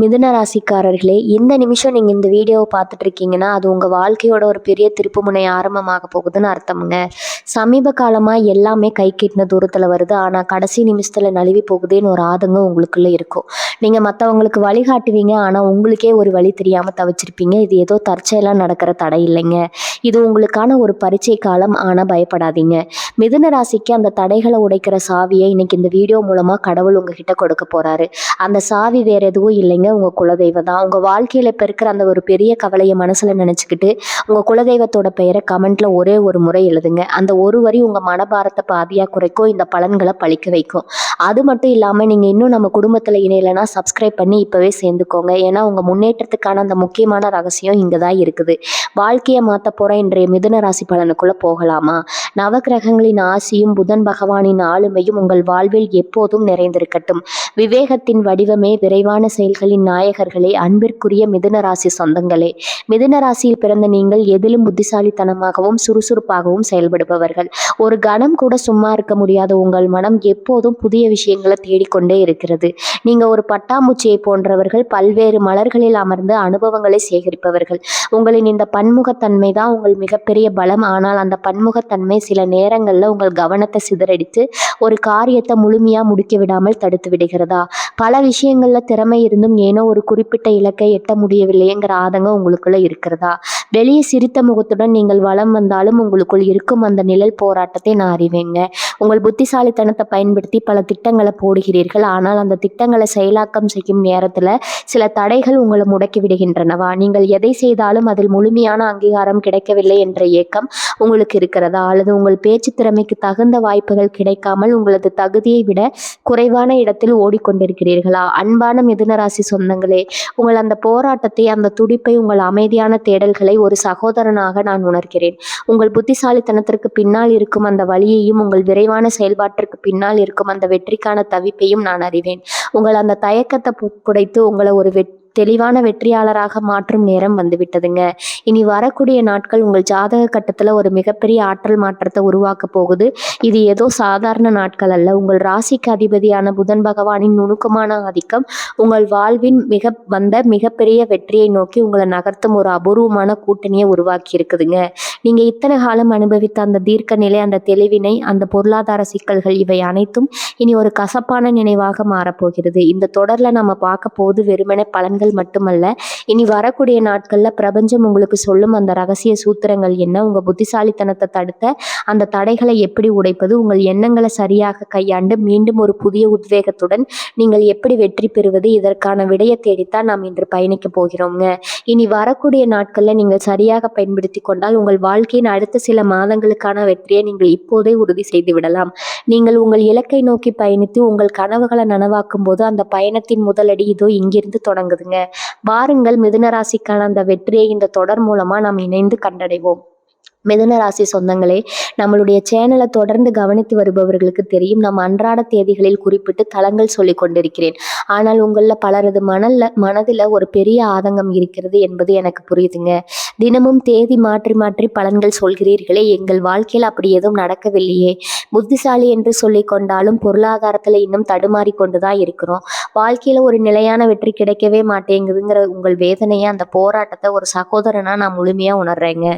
மிதுன ராசிக்காரர்களே, இந்த நிமிஷம் நீங்க இந்த வீடியோவை பார்த்துட்டு இருக்கீங்கன்னா, அது உங்க வாழ்க்கையோட ஒரு பெரிய திருப்புமுனை ஆரம்பமாக போகுதுன்னு அர்த்தம்ங்க. சமீப காலமா எல்லாமே கை கெட்டின தூரத்துல வருது. ஆனா கடைசி நிமிஷத்துல நழுவி போகுதேன்னு ஒரு ஆதங்கம் உங்களுக்குள்ள இருக்கும். நீங்க மத்தவங்களுக்கு வழிகாட்டுவீங்க. ஆனா உங்களுக்கே ஒரு வழி தெரியாம தவிச்சிருப்பீங்க. இது ஏதோ தற்செயலா நடக்கிற தடை இல்லைங்க. இது உங்களுக்கான ஒரு பரீட்சை காலம். ஆனா பயப்படாதீங்க. மிதுன ராசிக்கு அந்த தடைகளை உடைக்கிற சாவியை இன்னைக்கு இந்த வீடியோ மூலமா கடவுள் உங்ககிட்ட கொடுக்க போறாரு. அந்த சாவி வேற எதுவும் இல்லைங்க, உங்க குலதெய்வம் தான். உங்க வாழ்க்கையில இப்ப இருக்கிற அந்த ஒரு பெரிய கவலையை மனசுல நினைச்சுக்கிட்டு உங்க குலதெய்வத்தோட பெயரை கமெண்ட்ல ஒரே ஒரு முறை எழுதுங்க. அந்த ஒரு வரி உங்க மனபாரத்தை பாதியா குறைக்கும், இந்த பலன்களை பழிக்க வைக்கும். அது மட்டும் இல்லாம நீங்க இன்னும் நம்ம குடும்பத்துல இணையலைன்னா சப்ஸ்கிரைப் பண்ணி இப்பவே சேர்ந்துக்கோங்க. ஏன்னா உங்க முன்னேற்றத்துக்கான அந்த முக்கியமான ரகசியம் இங்கதான் இருக்குது. வாழ்க்கையை மாத்த போற இன்றைய மிதுன ராசி பலனுக்குள்ள போகலாமா? நவகிரகங்களின் ஆசியும் புதன் பகவானின் ஆளுமையும் உங்கள் வாழ்வில் எப்போதும் நிறைந்திருக்கட்டும். விவேகத்தின் வடிவமே, விரைவான செயல்களின் நாயகர்களே, அன்பிற்குரிய மிதுன ராசி சொந்தங்களே. மிதுன ராசியில் பிறந்த நீங்கள் எதிலும் புத்திசாலித்தனமாகவும் சுறுசுறுப்பாகவும் செயல்படுபவர்கள். ஒரு கணம் கூட சும்மா இருக்க முடியாத உங்கள் மனம் எப்போதும் புதிய விஷயங்களை தேடிக்கொண்டே இருக்கிறது. நீங்க ஒரு பட்டாம்பூச்சியை போன்றவர்கள், பல்வேறு மலர்களில் அமர்ந்து அனுபவங்களை சேகரிப்பவர்கள். உங்களின் இந்த பன்முகத்தன்மை தான் உங்கள் மிகப்பெரிய பலம். ஆனால் அந்த பன்முகத்தன்மை சில நேரங்கள்ல உங்கள் கவனத்தை சிதறடித்து ஒரு காரியத்தை முழுமையா முடிக்க விடாமல் தடுத்து விடுகிறதா? பல விஷயங்கள்ல திறமை இருந்தும் ஏனோ ஒரு குறிப்பிட்ட இலக்கை எட்ட முடியவில்லைங்கிற ஆதங்கம் உங்களுக்குள்ள இருக்கிறதா? வெளியே சிரித்த முகத்துடன் நீங்கள் வலம் வந்தாலும் உங்களுக்குள் இருக்கும் அந்த நிழல் போராட்டத்தை நான் அறிவேங்க. உங்கள் புத்திசாலித்தனத்தை பயன்படுத்தி பல திட்டங்களை போடுகிறீர்கள். ஆனால் அந்த திட்டங்களை செயலாக்கம் செய்யும் நேரத்துல சில தடைகள் உங்களை முடக்கி விடுகின்றனவா? நீங்கள் எதை செய்தாலும் அதில் முழுமையான அங்கீகாரம் கிடைக்கவில்லை என்ற ஏக்கம் உங்களுக்கு இருக்கிறதா? அல்லது உங்கள் பேச்சு திறமைக்கு தகுந்த வாய்ப்புகள் கிடைக்காமல் உங்களது தகுதியை விட குறைவான இடத்தில் ஓடிக்கொண்டிருக்கிறீர்களா? அன்பான மிதுனராசி சொந்தங்களே, உங்கள் அந்த போராட்டத்தை, அந்த துடிப்பை, உங்கள் அமைதியான தேடல்களை ஒரு சகோதரனாக நான் உணர்கிறேன். உங்கள் புத்திசாலித்தனத்திற்கு பின்னால் இருக்கும் அந்த வழியையும், உங்கள் விரைவான செயல்பாட்டிற்கு பின்னால் இருக்கும் அந்த வெற்றிக்கான தவிப்பையும் நான் அறிவேன். உங்கள் அந்த தயக்கத்தை புடைத்து உங்களை ஒரு தெளிவான வெற்றியாளராக மாற்றும் நேரம் வந்துவிட்டதுங்க. இனி வரக்கூடிய நாட்கள் உங்கள் ஜாதக கட்டத்துல ஒரு மிகப்பெரிய ஆற்றல் மாற்றத்தை உருவாக்க போகுது. இது ஏதோ சாதாரண நாட்கள் அல்ல. உங்கள் ராசிக்கு அதிபதியான புதன் பகவானின் நுணுக்கமான ஆதிக்கம் உங்கள் வாழ்வின் மிகப்பெரிய வெற்றியை நோக்கி உங்களை நகர்த்தும் ஒரு அபூர்வமான கூட்டணியை உருவாக்கி இருக்குதுங்க. நீங்க இத்தனை காலம் அனுபவித்த அந்த தீர்க்க நிலை, அந்த தெளிவினை, அந்த பொருளாதார சிக்கல்கள், இவை அனைத்தும் இனி ஒரு கசப்பான நினைவாக மாறப்போகிறது. இந்த தொடர்ல நம்ம பார்க்க போது வெறுமனே பலன்கள் மட்டுமல்ல, இனி வரக்கூடிய நாட்கள்ல பிரபஞ்சம் உங்களுக்கு சொல்லும் அந்த ரகசிய சூத்திரங்கள் என்ன, உங்க புத்திசாலித்தனத்தை தடுத்த அந்த தடைகளை எப்படி உடைப்பது, உங்கள் எண்ணங்களை சரியாக கையாண்டு மீண்டும் ஒரு புதிய உத்வேகத்துடன் நீங்கள் எப்படி வெற்றி பெறுவது, இதற்கான விடையை தேடித்தான் நாம் இன்று பயணிக்க போகிறோங்க. இனி வரக்கூடிய நாட்கள்ல நீங்கள் சரியாக பயன்படுத்தி கொண்டால் உங்கள் வாழ்க்கையின் அடுத்த சில மாதங்களுக்கான வெற்றியை நீங்கள் இப்போதே உறுதி செய்து விடலாம். நீங்கள் உங்கள் இலக்கை நோக்கி பயணித்து உங்கள் கனவுகளை நனவாக்கும் போது அந்த பயணத்தின் முதலடி இதோ இங்கிருந்து தொடங்குதுங்க. வாருங்கள், மிதுன ராசிக்கான அந்த வெற்றியை இந்த தொடர் மூலமா நாம் இணைந்து கண்டடைவோம். மிதுன ராசி சொந்தங்களே, நம்மளுடைய சேனலை தொடர்ந்து கவனித்து வருபவர்களுக்கு தெரியும், நம்ம அன்றாட தேதிகளில் குறிப்பிட்டு தளங்கள் சொல்லி கொண்டிருக்கிறேன். ஆனால் உங்கள பலரது மனதில் ஒரு பெரிய ஆதங்கம் இருக்கிறது என்பது எனக்கு புரியுதுங்க. தினமும் தேதி மாற்றி மாற்றி பலன்கள் சொல்கிறீர்களே, எங்கள் வாழ்க்கையில் அப்படி எதுவும் நடக்கவில்லையே. புத்திசாலி என்று சொல்லி கொண்டாலும் பொருளாதாரத்தில் இன்னும் தடுமாறி கொண்டுதான் இருக்கிறோம். வாழ்க்கையில ஒரு நிலையான வெற்றி கிடைக்கவே மாட்டேங்குதுங்கிற உங்கள் வேதனையை, அந்த போராட்டத்தை ஒரு சகோதரனா நான் முழுமையா உணர்றேங்க.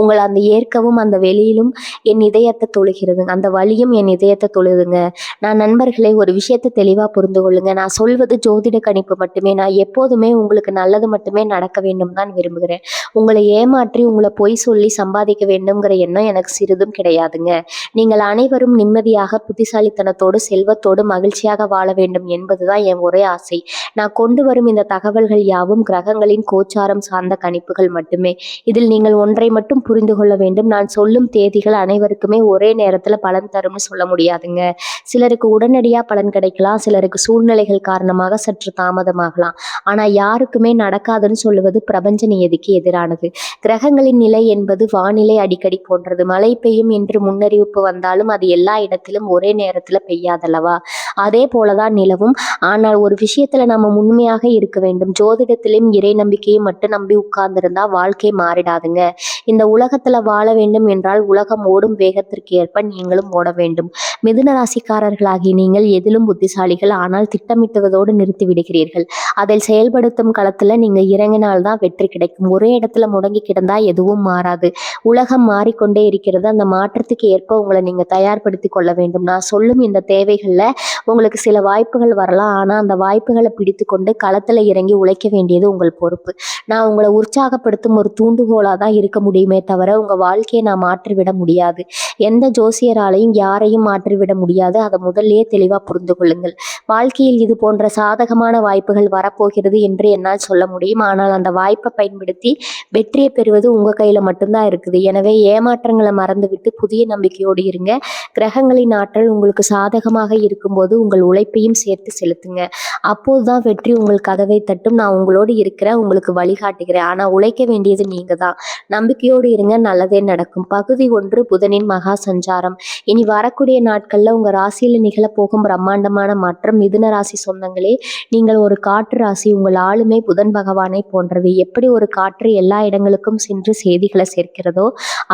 உங்களை அந்த ஏற்கவும் அந்த வெளியிலும் என் இதயத்தை தொழுகிறது, அந்த வலியும் என் இதயத்தை தொழுதுங்க. நான் நண்பர்களே, ஒரு விஷயத்தை தெளிவா புரிந்து கொள்ளுங்க. நான் சொல்வது ஜோதிட கணிப்பு மட்டுமே. நான் எப்போதுமே உங்களுக்கு நல்லது மட்டுமே நடக்க வேண்டும் தான் விரும்புகிறேன். உங்களை ஏமாற்றி உங்களை பொய் சொல்லி சம்பாதிக்க வேண்டும்ங்கிற எண்ணம் எனக்கு சிறிதும் கிடையாதுங்க. நீங்கள் அனைவரும் நிம்மதியாக, புத்திசாலித்தனத்தோடு, செல்வத்தோடு, மகிழ்ச்சியாக வாழ வேண்டும் என்பதுதான் என் ஒரே ஆசை. நான் கொண்டு வரும் இந்த தகவல்கள் யாவும் கிரகங்களின் கோச்சாரம் சார்ந்த கணிப்புகள் மட்டுமே. இதில் நீங்கள் ஒன்றை மட்டும் புரிந்து கொள்ள வேண்டும். நான் சொல்லும் தேதிகள் அனைவருக்குமே ஒரே நேரத்துல பலன் தரும்னு சொல்ல முடியாதுங்க. சிலருக்கு உடனடியா பலன் கிடைக்கலாம், சிலருக்கு சூழ்நிலைகள் காரணமாக சற்று தாமதமாகலாம். ஆனா யாருக்குமே நடக்காதுன்னு சொல்லுவது பிரபஞ்ச நியதிக்கு எதிரானது. கிரகங்களின் நிலை என்பது வானிலை அடிக்கடி போன்றது. மழை பெய்யும் என்று முன்னறிவிப்பு வந்தாலும் அது எல்லா இடத்திலும் ஒரே நேரத்துல பெய்யாதல்லவா? அதே போலதான் நிலவும். ஆனால் ஒரு விஷயத்துல நம்ம உண்மையாக இருக்க வேண்டும். ஜோதிடத்திலும் இறை நம்பிக்கையை மட்டும் நம்பி உட்கார்ந்திருந்தா வாழ்க்கை மாறிடாதுங்க. இந்த உலகத்துல வாழ வேண்டும் என்றால் உலகம் ஓடும் வேகத்திற்கு ஏற்ப நீங்களும் ஓட வேண்டும். மிதுன ராசிக்காரர்களாகி நீங்கள் எதிலும் புத்திசாலிகள். ஆனால் திட்டமிட்டுவதோடு நிறுத்தி விடுகிறீர்கள். அதில் செயல்படுத்தும் களத்துல நீங்க இறங்கினால்தான் வெற்றி கிடைக்கும். ஒரே இடத்துல முடங்கி கிடந்தா எதுவும் மாறாது. உலகம் மாறிக்கொண்டே இருக்கிறது. அந்த மாற்றத்துக்கு ஏற்ப உங்களை நீங்க தயார்படுத்திக் கொள்ள வேண்டும். நான் சொல்லும் இந்த தேவைகள்ல உங்களுக்கு சில வாய்ப்புகள் வரலாம். ஆனா அந்த வாய்ப்புகளை பிடித்துக்கொண்டு களத்துல இறங்கி உழைக்க வேண்டியது உங்கள் பொறுப்பு. நான் உங்களை உற்சாகப்படுத்தும் ஒரு தூண்டுகோலா தான் இருக்க முடியுமே தவிர உங்க வாழ்க்கையை நான் மாற்றிவிட முடியாது. எந்த ஜோசியராலையும் யாரையும் மாற்றிவிட முடியாது. அதை முதல்லயே தெளிவா புரிந்து கொள்ளுங்கள். வாழ்க்கையில் இது போன்ற சாதகமான வாய்ப்புகள் வரப்போகிறது என்று என்னால் சொல்ல முடியும். ஆனால் அந்த வாய்ப்பை பயன்படுத்தி வெற்றியை பெறுவது உங்க கையில மட்டும்தான் இருக்குது. எனவே ஏமாற்றங்களை மறந்துவிட்டு புதிய நம்பிக்கையோடு இருங்க. கிரகங்களின் ஆற்றல் உங்களுக்கு சாதகமாக இருக்கும்போது உங்கள் உழைப்பையும் சேர்த்து செலுத்துங்க. அப்போதுதான் வெற்றி உங்கள் கதவை தட்டும். நான் உங்களோடு இருக்கிறேன், உங்களுக்கு வழிகாட்டுகிறேன். ஆனா உழைக்க வேண்டியது நீங்க தான். நம்பிக்கையோடு இருங்க, நல்லதே நடக்கும். பகுதி 1 புதனின் மகா சஞ்சாரம். இனி வரக்கூடிய நாட்கள்ல உங்க ராசியில நிகழப்போகும் பிரம்மாண்டமான மாற்றம். மிதுன ராசி சொந்தங்களே, நீங்கள் ஒரு காற்று ராசி. உங்கள் ஆளுமை புதன் பகவானை போன்றது. எப்படி ஒரு காற்று எல்லா இடங்களுக்கும் சென்று செய்திகளை சேர்க்கிறதோ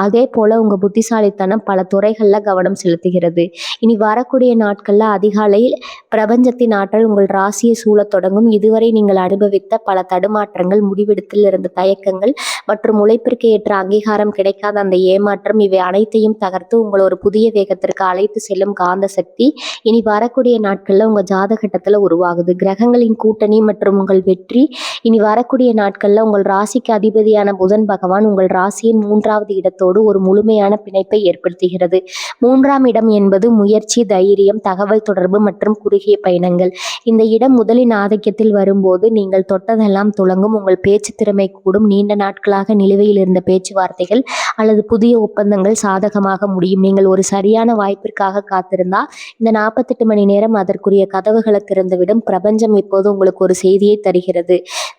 அதே போல உங்க புத்திசாலித்தனம் பல துறைகள்ல கவனம் செலுத்துகிறது. இனி வரக்கூடிய நாட்கள்ல அதிகாலையில் பிரபஞ்சத்தின் ஆற்றல் உங்கள் ராசியை சூழத் தொடங்கும். இதுவரை நீங்கள் அனுபவித்த பல தடுமாற்றங்கள், முடிவெடுத்தில் இருந்த தயக்கங்கள் மற்றும் உழைப்பிற்கு ஏற்ற அங்கீகாரம் கிடைக்காத அந்த ஏமாற்றம், இவை அனைத்தையும் தகர்த்து உங்களை ஒரு புதிய வேகத்திற்கு அழைத்து செல்லும் காந்த சக்தி இனி வரக்கூடிய நாட்கள்ல உங்க ஜாதகட்டத்துல உருவாகுது. கிரகங்களின் கூட்டணி மற்றும் உங்கள் வெற்றி இனி வரக்கூடிய நாட்கள்ல உங்கள் ராசிக்கு அதிபதியான புதன் பகவான் உங்கள் ராசியின் 3வது இடத்தோடு ஒரு முழுமையான பிணைப்பை ஏற்படுத்துகிறது. 3ஆம் இடம் என்பது முயற்சி, தைரியம், தகவல் தொடர்பு மற்றும் குறுகிய பயணங்கள். இந்த இடம் முதலின் ஆதிக்கத்தில் வரும்போது நீங்கள் தொட்டதெல்லாம் துலங்கும். உங்கள் பேச்சு திறமை கூடும். நீண்ட நாட்களாக நிலுவையில் இருந்த பேச்சுவார்த்தைகள் அல்லது புதிய ஒப்பந்தங்கள் சாதகமாக முடியும். நீங்கள் ஒரு சரியான வாய்ப்பிற்காக காத்திருந்தால் இந்த 48 மணி நேரம் அதற்குரிய கதவுகளை திறந்துவிடும். பிரபஞ்சம் இப்போது உங்களுக்கு ஒரு செய்தியை தருகிறது.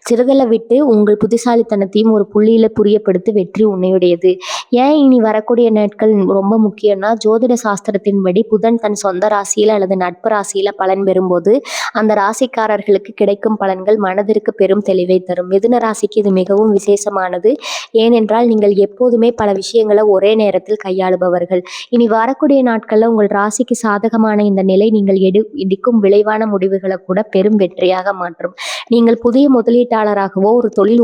சிறுதலை விட்டு உங்கள் புத்திசாலித்தனத்தையும் ஒரு புள்ளியில புரியப்படுத்தி வெற்றி உன்னையுடையது. ஏன் இனி வரக்கூடிய நாட்கள் ரொம்ப முக்கியம்னா, ஜோதிட சாஸ்திரத்தின்படி புதன் தன் சொந்த ராசியில அல்லது நட்பு ராசியில பலன் பெறும்போது அந்த ராசிக்காரர்களுக்கு கிடைக்கும் பலன்கள் மனதிற்கு பெரும் தெளிவை தரும். மிதுன ராசிக்கு இது மிகவும் விசேஷமானது. ஏனென்றால் நீங்கள் எப்போதுமே பல விஷயங்களை ஒரே நேரத்தில் கையாளுபவர்கள். இனி வரக்கூடிய நாட்கள்ல உங்கள் ராசிக்கு சாதகமான இந்த நிலை நீங்கள் எடுக்கும் விளைவான முடிவுகளை கூட பெரும் வெற்றியாக மாற்றும். நீங்கள் புதிய முதலீட்டாளராகவோ ஒரு தொழில்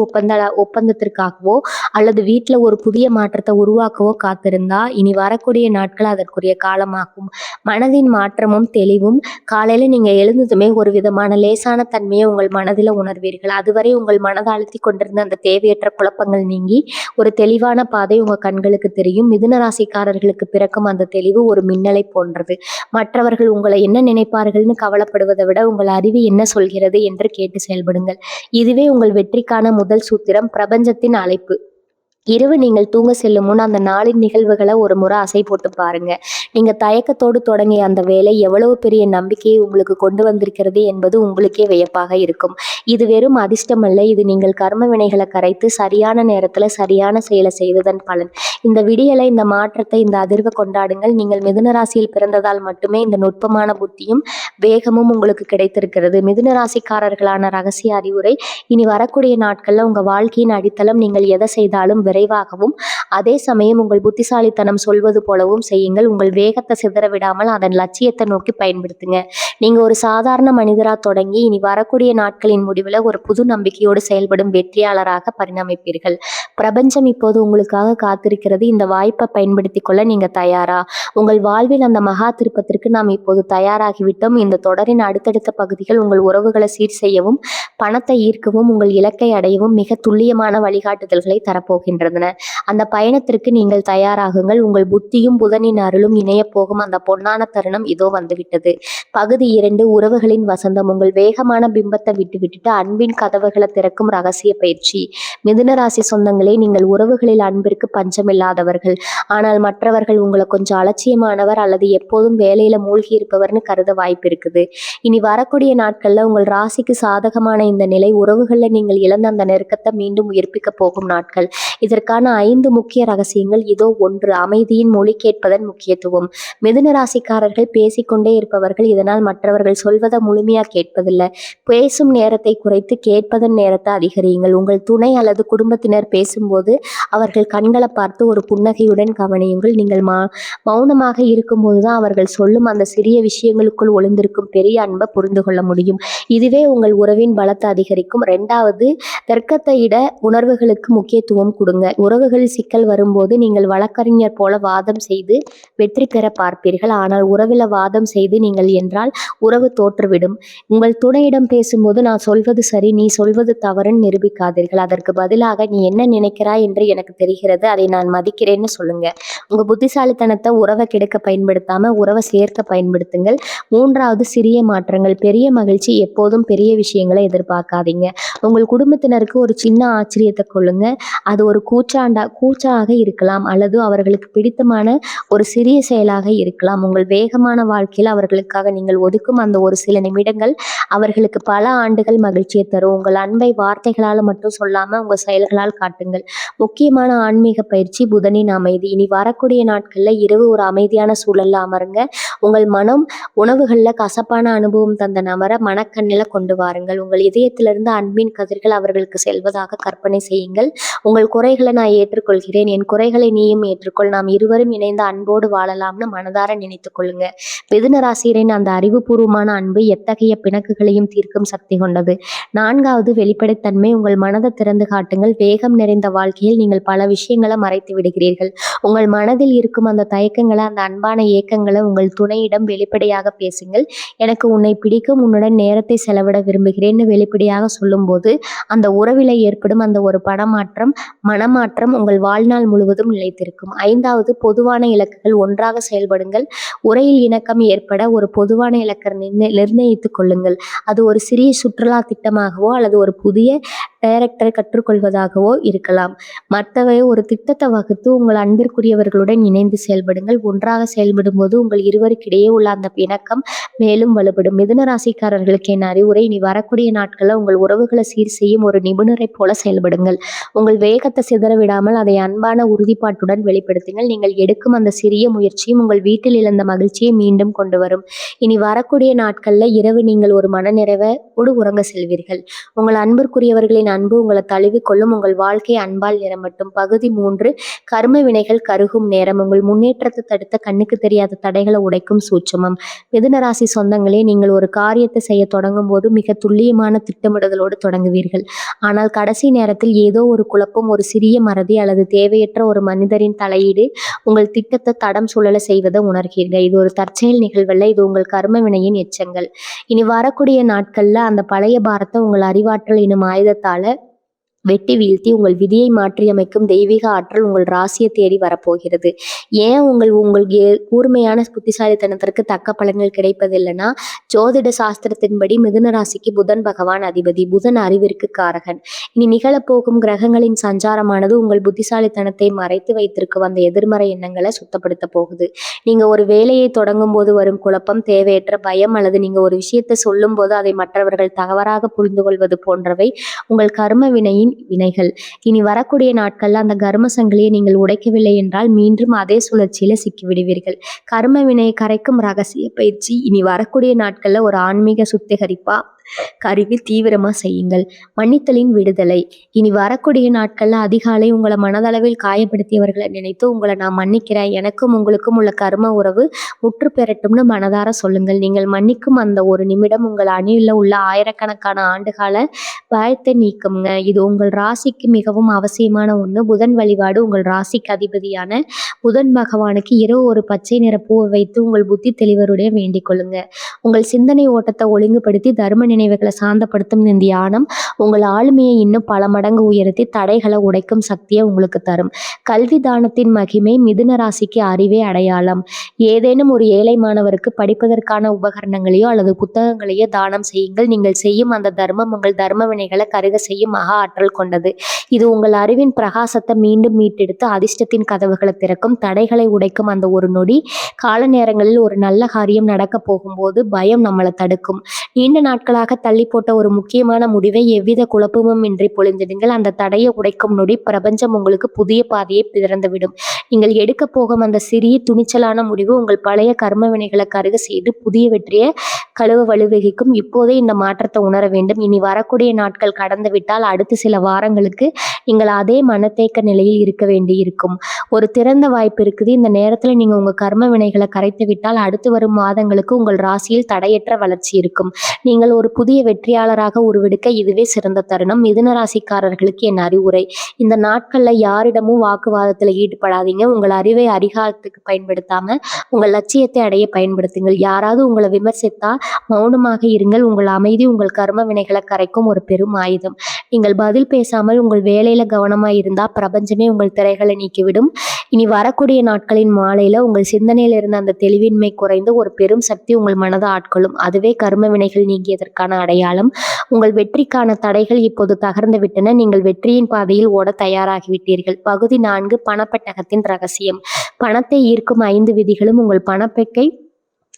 ஒப்பந்தத்திற்காகவோ அல்லது வீட்டில் ஒரு புதிய மாற்றத்தை உருவாக்கவோ காத்திருந்தா இனி வரக்கூடிய நாட்கள் அதற்குரிய காலமாகும். மனதின் மாற்றமும் தெளிவும். காலையில நீங்க எழுந்ததுமே ஒரு விதமான லேசான தன்மையை உங்கள் மனதில் உணர்வீர்கள். அதுவரை உங்கள் மனதை அழுத்தி கொண்டிருந்த அந்த தேவையற்ற குழப்பங்கள் நீங்கி ஒரு தெளிவான பாதை உங்க கண்களுக்கு தெரியும். மிதுன ராசிக்காரர்களுக்கு பிறக்கும் அந்த தெளிவு ஒரு மின்னலை போன்றது. மற்றவர்கள் உங்களை என்ன நினைப்பார்கள்னு கவலைப்படுவதை விட உங்கள் அறிவு என்ன சொல்கிறது என்று கேட்டு செயல்படுங்கள். இதுவே உங்கள் வெற்றிக்கான முதல் சூத்திரம். பிரபஞ்சத்தின் அழைப்பு. இரவு நீங்கள் தூங்க செல்லும் முன் அந்த நாளின் நிகழ்வுகளை ஒரு முறை அசை போட்டு பாருங்க. நீங்க தயக்கத்தோடு தொடங்கிய அந்த வேலை எவ்வளவு பெரிய நம்பிக்கையை உங்களுக்கு கொண்டு வந்திருக்கிறது என்பது உங்களுக்கே வியப்பாக இருக்கும். இது வெறும் அதிர்ஷ்டம் அல்ல, இது நீங்கள் கர்ம வினைகளை கரைத்து சரியான நேரத்துல சரியான செயலை செய்வதன் பலன். இந்த விடியலை, இந்த மாற்றத்தை, இந்த அதிர்வை கொண்டாடுங்கள். நீங்கள் மிதுன ராசியில் பிறந்ததால் மட்டுமே இந்த நுட்பமான புத்தியும் வேகமும் உங்களுக்கு கிடைத்திருக்கிறது. மிதுன ராசிக்காரர்களான ரகசிய அறிவுரை. இனி வரக்கூடிய நாட்கள்ல உங்க வாழ்க்கையின் அடித்தளம். நீங்கள் எதை செய்தாலும் விரைவாகவும் அதே சமயம் உங்கள் புத்திசாலித்தனம் சொல்வது போலவும் செய்யுங்கள். உங்கள் வேகத்தை சிதற விடாமல் அதன் லட்சியத்தை நோக்கி பயன்படுத்துங்க. நீங்க ஒரு சாதாரண மனிதரா தொடங்கி இனி வரக்கூடிய நாட்களின் முடிவில் ஒரு புது நம்பிக்கையோடு செயல்படும் வெற்றியாளராக பரிணமிப்பீர்கள். பிரபஞ்சம் இப்போது உங்களுக்காக காத்திருக்கிறது. இந்த வாய்ப்பை பயன்படுத்தி கொள்ள நீங்க தயாரா? உங்கள் வாழ்வில் அந்த மகா திருப்பத்திற்கு நாம் இப்போது தயாராகிவிட்டோம். இந்த தொடரின் அடுத்தடுத்த பகுதிகள் உங்கள் உறவுகளை சீர் செய்யவும் பணத்தை ஈர்க்கவும் உங்கள் இலக்கை அடையவும் மிக துல்லியமான வழிகாட்டுதல்களை தரப்போகின்றன. அந்த பயணத்திற்கு நீங்கள் தயாராகுங்கள். உங்கள் புத்தியும் புதனின் அருளும் இணைய போகும் அந்த பொன்னான தருணம் இதோ வந்துவிட்டது. பகுதி 2 உறவுகளின் வசந்தம். உங்கள் வேகமான பிம்பத்தை விட்டுவிட்டுட்டு அன்பின் கதவுகளை திறக்கும் ரகசிய பயிற்சி. மிதுன ராசி சொந்தங்களே, நீங்கள் உறவுகளில் அன்பிற்கு பஞ்சமில்லாதவர்கள். ஆனால் மற்றவர்கள் உங்களை கொஞ்சம் அலட்சியமானவர் அல்லது எப்போதும் வேலையில மூழ்கி இருப்பவர்னு கருத வாய்ப்பு இருக்குது. இனி வரக்கூடிய நாட்கள்ல உங்கள் ராசிக்கு சாதகமான இந்த நிலை உறவுகளில் நீங்கள் இழந்த அந்த நெருக்கத்தை மீண்டும் உயிர்ப்பிக்க போகும் நாட்கள். இதற்கான 5 முக்கிய ரகசியங்கள் இதோ. 1. அமைதியின் மொழி கேட்பதன் முக்கியத்துவம். மிதுன ராசிக்காரர்கள் பேசிக்கொண்டே இருப்பவர்கள். இதனால் மற்றவர்கள் சொல்வதை முழுமையா கேட்பதில்லை. பேசும் நேரத்தை குறைத்து கேட்பதன் நேரத்தை அதிகரியுங்கள். உங்கள் துணை அல்லது குடும்பத்தினர் பேசும்போது அவர்கள் கண்களை பார்த்து ஒரு புன்னகையுடன் கவனியுங்கள். நீங்கள் மௌனமாக இருக்கும்போது தான் அவர்கள் சொல்லும் அந்த சிறிய விஷயங்களுக்குள் ஒளிந்திருக்கும் பெரிய அன்பை புரிந்து கொள்ள முடியும். இதுவே உங்கள் உறவின் பலத்தை அதிகரிக்கும். 2வது, தர்க்கத்தை விட உணர்வுகளுக்கு முக்கியத்துவம் கொடுங்க. உறவுகளில் சிக்கல் வரும்போது நீங்கள் வழக்கறிஞர் போல வாதம் செய்து வெற்றி பெற பார்ப்பீர்கள். ஆனால் உறவில் வாதம் செய்து நீங்கள் என்றால் உறவு தோற்றுவிடும். உங்கள் துணையிடம் பேசும்போது நான் சொல்வது சரி, நீ சொல்வது தவறுன்னு நிரூபிக்காதீர்கள். அதற்கு பதிலாக நீ என்ன நினைக்கிறாய் என்று எனக்கு தெரிகிறது, அதை நான் மதிக்கிறேன்னு சொல்லுங்க. உங்க புத்திசாலித்தனத்தை உறவை கெடுக்க பயன்படுத்தாம உறவை சேர்க்க பயன்படுத்துங்கள். 3வது, சிறிய மாற்றங்கள். பெரிய மகிழ்ச்சி எப்போதும் பெரிய விஷயங்களை எதிர்பார்க்காதீங்க. உங்கள் குடும்பத்தினருக்கு ஒரு சின்ன ஆச்சரியத்தை கொள்ளுங்க. அது ஒரு கூச்சாக இருக்கலாம் அல்லது அவர்களுக்கு பிடித்தமான ஒரு சிறிய செயலாக இருக்கலாம். உங்கள் வேகமான வாழ்க்கையில் அவர்களுக்காக நீங்கள் ஒதுக்கும் அந்த ஒரு சில நிமிடங்கள் அவர்களுக்கு பல ஆண்டுகள் மகிழ்ச்சியை தரும். உங்கள் அன்பை வார்த்தைகளால் மட்டும் சொல்லாம உங்க செயல்களால் காட்டுங்கள். முக்கியமான ஆன்மீக பயிற்சி, புதனின் அமைதி. இனி வரக்கூடிய நாட்கள்ல இரவு ஒரு அமைதியான சூழல்ல அமருங்க. உங்கள் மனம் உணவுகள்ல கசப்பான அனுபவம் தந்த நபரை மனக்கண்ணில கொண்டு வாருங்கள். உங்கள் இதயத்திலிருந்து அன்பின் கதிர்கள் அவர்களுக்கு செல்வதாக கற்பனை செய்யுங்கள். உங்கள் குறைகளை நான் ஏற்றுக்கொள்கிறேன், என் குறைகளை நீயும் ஏற்றுக்கொள், நாம் இருவரும் இணைந்து அன்போடு வாழலாம்னு மனதார நினைத்துக் கொள்ளுங்க. மிதுன ராசியரின் அந்த அறிவுபூர்வமான அன்பு எத்தகைய பிணக்குகளையும் தீர்க்கும் சக்தி கொண்டது. 4வது, வெளிப்படைத்தன்மை. உங்கள் மனதை திறந்து காட்டுங்கள். வேகம் நிறைந்த வாழ்க்கையில் நீங்கள் பல விஷயங்களை மறைத்து விடுகிறீர்கள். உங்கள் மனதில் இருக்கும் அந்த தயக்கங்களை, அந்த அன்பான ஏக்கங்களை உங்கள் துணையிடம் வெளிப்படையாக பேசுங்கள். எனக்கு உன்னை பிடிக்கும், உன்னுடன் நேரத்தை செலவிட விரும்புகிறேன்னு வெளிப்படையாக சொல்லும்போது அந்த உறவில ஏற்படும் அந்த ஒரு மனமாற்றம் உங்கள் வாழ்நாள் முழுவதும் நிலைத்திருக்கும். 5வது, பொதுவான இலக்குகள். ஒன்றாக செயல்படுங்கள். உரையில் இணக்கம் ஏற்பட ஒரு பொதுவான இலக்கை நிர்ணயித்துக் கொள்ளுங்கள். அது ஒரு சிறிய சுற்றுலா திட்டமாகவோ அல்லது ஒரு புதிய டைரக்டரை கற்றுக்கொள்வதாகவோ இருக்கலாம். மற்றவை ஒரு திட்டத்தை வகுத்து உங்கள் அன்பிற்குரியவர்களுடன் இணைந்து செயல்படுங்கள். ஒன்றாக செயல்படும் போது உங்கள் இருவருக்கிடையே உள்ள அந்த இணக்கம் மேலும் வலுப்படும். மிதுன ராசிக்காரர்களுக்கு என் அறிவுரை, இனி வரக்கூடிய நாட்களில் உங்கள் உறவுகளை சீர் செய்யும் ஒரு நிபுணரை போல செயல்படுங்கள். உங்கள் வேகத்தை சிதற விடாமல் அதை அன்பான உறுதிப்பாட்டுடன் வெளிப்படுத்துங்கள். நீங்கள் எடுக்கும் அந்த சிறிய முயற்சியும் உங்கள் வீட்டில் இழந்த மகிழ்ச்சியை மீண்டும் கொண்டு வரும். இனி வரக்கூடிய நாட்கள்ல இரவு நீங்கள் ஒரு மனநிறைவோடு உறங்க செல்வீர்கள். உங்கள் அன்பிற்குரியவர்களின் அன்பு உங்களை தழுவி கொள்ளும். உங்கள் வாழ்க்கை அன்பால் நிரம்பட்டும். பகுதி 3, கர்ம வினைகள் கருகும் நேரம். உங்கள் முன்னேற்றத்தை தடுத்த கண்ணுக்கு தெரியாத தடைகளை உடைக்கும் சூட்சுமம். மிதுன ராசி சொந்தங்களே, நீங்கள் ஒரு காரியத்தை செய்ய தொடங்கும் போது மிக துல்லியமான திட்டமிடுதலோடு தொடங்குவீர்கள். ஆனால் கடைசி நேரத்தில் ஏதோ ஒரு குழப்பம், ஒரு சிறிய மறதி அல்லது தேவையற்ற ஒரு மனிதரின் தலையீடு உங்கள் திட்டத்தை தடம் சுழல செய்வதை உணர்கிறீர்கள். இது ஒரு தற்செயல் நிகழ்வல்ல, இது உங்கள் கர்ம வினையின் எச்சங்கள். இனி வரக்கூடிய நாட்கள்ல அந்த பழைய பாரத்தை உங்கள் அறிவாற்றல் எனும் ஆயுதத்தால வெட்டி வீழ்த்தி உங்கள் விதியை மாற்றியமைக்கும் தெய்வீக ஆற்றல் உங்கள் ராசியை தேடி வரப்போகிறது. ஏன் உங்கள் கூர்மையான புத்திசாலித்தனத்திற்கு தக்க பலன்கள் கிடைப்பதில்லைன்னா, ஜோதிட சாஸ்திரத்தின்படி மிதுன ராசிக்கு புதன் பகவான் அதிபதி. புதன் அறிவிற்கு காரகன். இனி நிகழப்போகும் கிரகங்களின் சஞ்சாரமானது உங்கள் புத்திசாலித்தனத்தை மறைத்து வைத்திருக்கும் அந்த எதிர்மறை எண்ணங்களை சுத்தப்படுத்த போகுது. நீங்க ஒரு வேலையை தொடங்கும் போது வரும் குழப்பம், தேவையற்ற பயம் அல்லது நீங்க ஒரு விஷயத்தை சொல்லும் போது அதை மற்றவர்கள் தவறாக புரிந்து கொள்வது போன்றவை உங்கள் கர்ம வினைகள். இனி வரக்கூடிய நாட்கள்ல அந்த கர்ம சங்கிலியை நீங்கள் உடைக்கவில்லை என்றால் மீண்டும் அதே சுழற்சியில சிக்கிவிடுவீர்கள். கர்ம வினையை கரைக்கும் ரகசிய பயிற்சி இனி வரக்கூடிய நாட்கள்ல ஒரு ஆன்மீக சுத்திகரிப்பா கருவி தீவிரமா செய்யுங்கள். மன்னித்தலின் விடுதலை. இனி வரக்கூடிய நாட்கள்ல அதிகாலை உங்களை மனதளவில் காயப்படுத்தியவர்களை நினைத்து உங்களை நான் மன்னிக்கிறேன், எனக்கும் உங்களுக்கும் உள்ள கர்ம உறவு முற்று பெறட்டும்னு மனதார சொல்லுங்கள். நீங்கள் மன்னிக்கும் அந்த ஒரு நிமிடம் உங்கள் அணியில் உள்ள ஆயிரக்கணக்கான ஆண்டுகால பயத்தை நீக்குங்க. இது உங்கள் ராசிக்கு மிகவும் அவசியமான ஒண்ணு. புதன் வழிபாடு. உங்கள் ராசிக்கு அதிபதியான புதன் பகவானுக்கு இரவு ஒரு பச்சை நிற பூவை வைத்து உங்கள் புத்தி தெளிவருடைய வேண்டிக் கொள்ளுங்க. உங்கள் சிந்தனை ஓட்டத்தை ஒழுங்குபடுத்தி தர்ம நினைவுகளை சாந்தப்படுத்தும் இந்த தியானம் உங்கள் ஆளுமையை இன்னும் பல மடங்கு உயர்த்தி தடைகளை உடைக்கும் சக்தியை உங்களுக்கு தரும். கல்வி தானத்தின் மகிமை. மிதுன ராசிக்கு அறிவே அடையாளம். ஏதேனும் ஒரு ஏழை மாணவருக்கு படிப்பதற்கான உபகரணங்களையோ அல்லது புத்தகங்களையோ தானம் செய்யுங்கள். நீங்கள் செய்யும் அந்த தர்மம் உங்கள் தர்ம வினைகளை கருக செய்யும் மகா ஆற்றல் கொண்டது. இது உங்கள் அறிவின் பிரகாசத்தை மீண்டும் மீட்டெடுத்து அதிர்ஷ்டத்தின் கதவுகளை திறக்கும். தடைகளை உடைக்கும் அந்த ஒரு நொடி. கால நேரங்களில் ஒரு நல்ல காரியம் நடக்க போகும்போது பயம் நம்மளை தடுக்கும். நீண்ட நாட்களாக நாட்களாக தள்ளி போட்ட ஒரு முக்கியமான முடிவை எவ்வித குழப்பமும் இன்றி பொழிந்திடுங்கள். அந்த தடையை உடைக்கும் நொடி பிரபஞ்சம் உங்களுக்கு புதிய பாதையை திறந்துவிடும். நீங்கள் எடுக்க போகும் அந்த சிறிய துணிச்சலான முடிவு உங்கள் பழைய கர்ம வினைகளை கருக செய்து புதிய வெற்றியை கழுவ வழிவகுக்கும். இப்போதே இந்த மாற்றத்தை உணர வேண்டும். இனி வரக்கூடிய நாட்கள் கடந்து விட்டால் அடுத்த சில வாரங்களுக்கு நீங்கள் அதே மனத்தேக்க நிலையில் இருக்க வேண்டி இருக்கும். ஒரு திறந்த வாய்ப்பு இருக்குது. இந்த நேரத்தில் நீங்கள் உங்கள் கர்ம வினைகளை கரைத்து விட்டால் அடுத்து வரும் மாதங்களுக்கு உங்கள் ராசியில் தடையற்ற வளர்ச்சி இருக்கும். நீங்கள் ஒரு புதிய வெற்றியாளராக உருவெடுக்க இதுவே சிறந்த தருணம். மிதுன ராசிக்காரர்களுக்கு என் அறிவுரை: இந்த நாட்களில் யாரிடமும் வாக்குவாதத்தில் ஈடுபடாதீங்க. உங்கள் அறிவை அதிகாரத்துக்கு பயன்படுத்தாம உங்கள் லட்சியத்தை அடைய பயன்படுத்துங்கள். யாராவது உங்களை விமர்சித்தா மௌனமாக இருங்கள். உங்கள் அமைதி உங்கள் கர்ம வினைகளை கரைக்கும் ஒரு பெரும் ஆயுதம். நீங்கள் பதில் பேசாமல் உங்கள் வேலையில கவனமாக இருந்தால் பிரபஞ்சமே உங்கள் திரைகளை நீக்கிவிடும். இனி வரக்கூடிய நாட்களின் மாலையில உங்கள் சிந்தனையில் இருந்த அந்த தெளிவின்மை குறைந்து ஒரு பெரும் சக்தி உங்கள் மனதை ஆட்கொள்ளும். அதுவே கர்ம வினைகள் நீங்கியதற்கான அடையாளம். உங்கள் வெற்றிக்கான தடைகள் இப்போது தகர்ந்து விட்டன. நீங்கள் வெற்றியின் பாதையில் ஓட தயாராகிவிட்டீர்கள். பகுதி 4: பணப்பெட்டகத்தின் ரகசியம். பணத்தை ஈர்க்கும் 5 விதிகளும் உங்கள் பணப்பெக்கை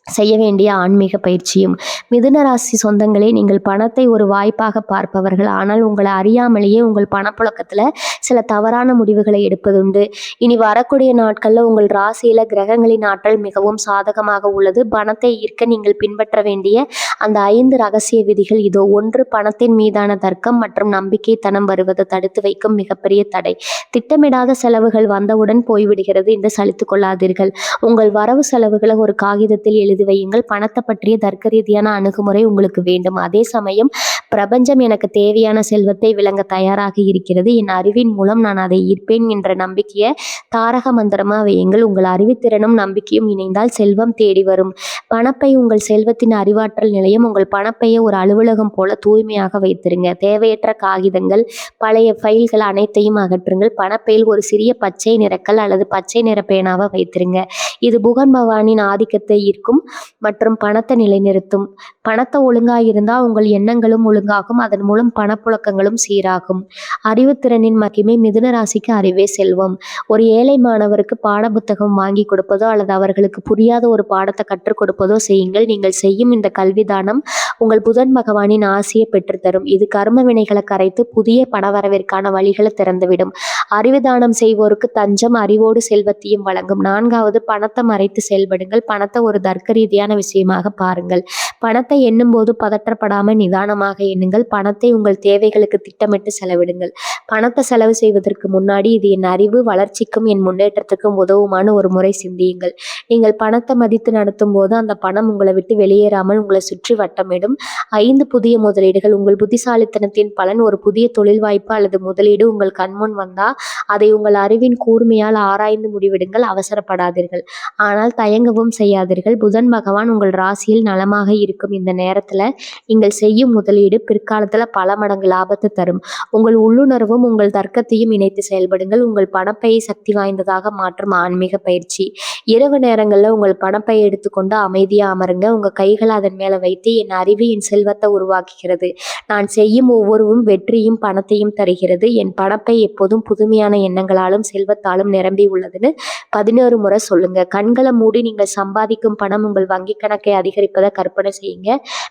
செய்ய வேண்டிய ஆன்மீக பயிற்சியும். மிதுன ராசி சொந்தங்களே, நீங்கள் பணத்தை ஒரு வாய்ப்பாக பார்ப்பவர்கள். ஆனால் உங்களை அறியாமலேயே உங்கள் பணப்புழக்கத்தில் சில தவறான முடிவுகளை எடுப்பதுண்டு. இனி வரக்கூடிய நாட்களில் உங்கள் ராசியில் கிரகங்களின் ஆற்றல் மிகவும் சாதகமாக உள்ளது. பணத்தை ஈர்க்க நீங்கள் பின்பற்ற வேண்டிய அந்த 5 ரகசிய விதிகள் இதோ. 1. பணத்தின் மீதான தர்க்கம் மற்றும் நம்பிக்கை தனம் வருவதை தடுத்து வைக்கும் மிகப்பெரிய தடை. திட்டமிடாத செலவுகள் வந்தவுடன் போய்விடுகிறது என்று சலித்து கொள்ளாதீர்கள். உங்கள் வரவு செலவுகளை ஒரு காகிதத்தில் எழுதி வையுங்கள். பணத்தை பற்றிய தர்க்க ரீதியான அணுகுமுறை உங்களுக்கு வேண்டும். அதே சமயம் பிரபஞ்சம் எனக்கு தேவையான செல்வத்தை விளங்க தயாராக இருக்கிறது. என் அறிவின் மூலம் நான் அதை ஈர்ப்பேன் என்ற நம்பிக்கையை தாரக மந்திரமா வையுங்கள். உங்கள் அறிவுத்திறனும் நம்பிக்கையும் இணைந்தால் செல்வம் தேடி வரும். பணப்பை உங்கள் செல்வத்தின் அறிவாற்றல் நிலையம். உங்கள் பணப்பையை ஒரு அலுவலகம் போல தூய்மையாக வைத்திருங்க. தேவையற்ற காகிதங்கள், பழைய ஃபைல்கள் அனைத்தையும் அகற்றுங்கள். பணப்பையில் ஒரு சிறிய பச்சை நிறக்கல் அல்லது பச்சை நிற பேனாவை வைத்திருங்க. இது புகன் பகவானின் ஆதிக்கத்தை ஈர்க்கும் மற்றும் பணத்தை நிலைநிறுத்தும். பணத்தை ஒழுங்காயிருந்தால் உங்கள் எண்ணங்களும் ஒழுங்காகும். அதன் மூலம் பணப்புழக்கங்களும் சீராகும். அறிவுத்திறனின் மகிமை. மிதுன ராசிக்கு அறிவே செல்வம். ஒரு ஏழை மாணவருக்கு பாட புத்தகம் வாங்கி கொடுப்பதோ அல்லது அவர்களுக்கு புரியாத ஒரு பாடத்தை கற்றுக் கொடுப்பதோ செய்யுங்கள். நீங்கள் செய்யும் இந்த கல்விதானம் உங்கள் புதன் பகவானின் ஆசையை பெற்றுத்தரும். இது கர்ம வினைகளை கரைத்து புதிய பணவரவிற்கான வழிகளை திறந்துவிடும். அறிவுதானம் செய்வோருக்கு தஞ்சம் அறிவோடு செல்வத்தையும் வழங்கும். 4வது, பணத்தை மறைத்து செயல்படுங்கள். பணத்தை ஒரு தர்க்க ரீதியான விஷயமாக பாருங்கள். பணத்தை எண்ணும் போது பதற்றப்படாமல் நிதானமாக எண்ணுங்கள். பணத்தை உங்கள் தேவைகளுக்கு திட்டமிட்டு செலவிடுங்கள். பணத்தை செலவு செய்வதற்கு முன்னாடி இது என் அறிவு வளர்ச்சிக்கும் என் முன்னேற்றத்துக்கும் உதவுமான ஒரு முறை சிந்தியுங்கள். நீங்கள் பணத்தை மதித்து நடத்தும் போது அந்த பணம் உங்களை விட்டு வெளியேறாமல் உங்களை சுற்றி வட்டமிடும். 5 புதிய முதலீடுகள். உங்கள் புத்திசாலித்தனத்தின் பலன். ஒரு புதிய தொழில் வாய்ப்பு அல்லது முதலீடு உங்கள் கண்முன் வந்தா அதை உங்கள் அறிவின் கூர்மையால் ஆராய்ந்து முடிவெடுங்கள். அவசரப்படாதீர்கள், ஆனால் தயங்கவும் செய்யாதீர்கள். புதன் பகவான் உங்கள் ராசியில் நலமாக இருக்கும் இந்த நேரத்தில் நீங்கள் செய்யும் முதலீடு பிற்காலத்தில் பல மடங்கு லாபத்தை தரும். உங்கள் உள்ளுணர்வும் உங்கள் தர்க்கத்தையும் இணைத்து செயல்படுங்கள். உங்கள் பணப்பையை சக்தி வாய்ந்ததாக மாற்றும் ஆன்மீக பயிற்சி. இரவு நேரங்களில் உங்கள் பணப்பையை எடுத்துக்கொண்டு அமைதியாக அமருங்க. உங்கள் கைகளை அதன் மேலே வைத்து என் அறிவு என் செல்வத்தை உருவாக்குகிறது. நான் செய்யும் ஒவ்வொருவும் வெற்றியும் பணத்தையும் தருகிறது. என் பணப்பை எப்போதும் புதுமையான எண்ணங்களாலும் செல்வத்தாலும் நிரம்பி உள்ளதுன்னு 11 முறை சொல்லுங்க. கண்களை மூடி நீங்கள் சம்பாதிக்கும் பணம் உங்கள் வங்கி கணக்கை அதிகரிப்பதை கற்பனை செய்யுங்க.